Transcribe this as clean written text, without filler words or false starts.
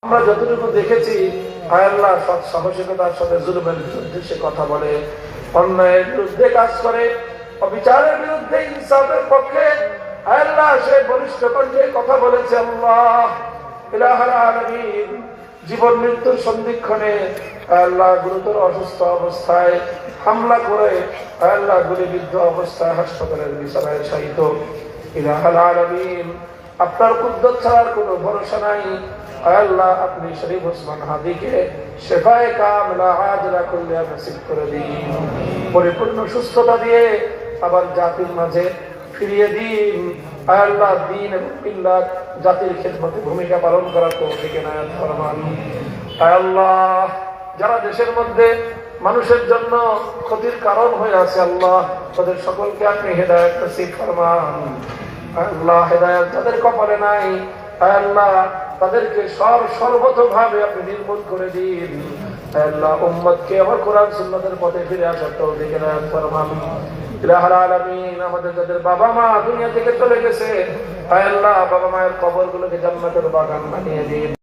আমরা যতটুকু দেখেছি, আল্লাহ সৎ সাহসিকতার সাথে জুলুমের বিরুদ্ধে সে কথা বলে, অন্যায়ের বিরুদ্ধে কাজ করে, অবিচারের বিরুদ্ধে ইনসাফের পক্ষে আল্লাহ সে বলিষ্ঠ কণ্ঠে কথা বলেছে। আল্লাহ ইলাহুল আলামিন জীবন মৃত্যুর সন্ধিক্ষণে আল্লাহ গুরুতর অসুস্থ অবস্থায় হামলা করে আল্লাহ গুলিবিদ্ধ অবস্থায় হাসপাতালের বিছানায় শায়িত। ইলাহুল আলামিন আপনার কুদরত ছাড়ার কোনো ভরসা নাই। আল্লাহ আপনি শরীফ ওসমান হাদিকে শেফায়ে কামিলা আজলা কুল্লিয়া নসিব করে দিন, পরিপূর্ণ সুস্থতা দিয়ে আবার জাতির মাঝে ফিরিয়ে দিন। আল্লাহ দ্বীন এবং মিল্লাত জাতির খিদমতে ভূমিকা পালন করার তৌফিক এনায়েত ফরমান। আল্লাহ যারা দেশের মধ্যে মানুষের জন্য ক্ষতির কারণ হয়ে আছে, আল্লাহ তাদের সকলকে আপনি হেদায়েত নসিব ফরমান। আল্লাহ হেদায়েত যাদের কপালে নাই, আল্লাহ তাদেরকে সর্বতভাবে আপনি নির্মূল করে দিন। আল্লাহ উম্মতকে আমার কোরআন সুন্নাতের পথে ফিরে আসার তৌফিক এনায়েত ফরমান। ইলাহুল আলামিন আমাদের যাদের বাবা মা দুনিয়া থেকে চলে গেছে, আল্লাহ বাবা মায়ের কবরগুলোকে জান্নাতের বাগান বানিয়ে দিন।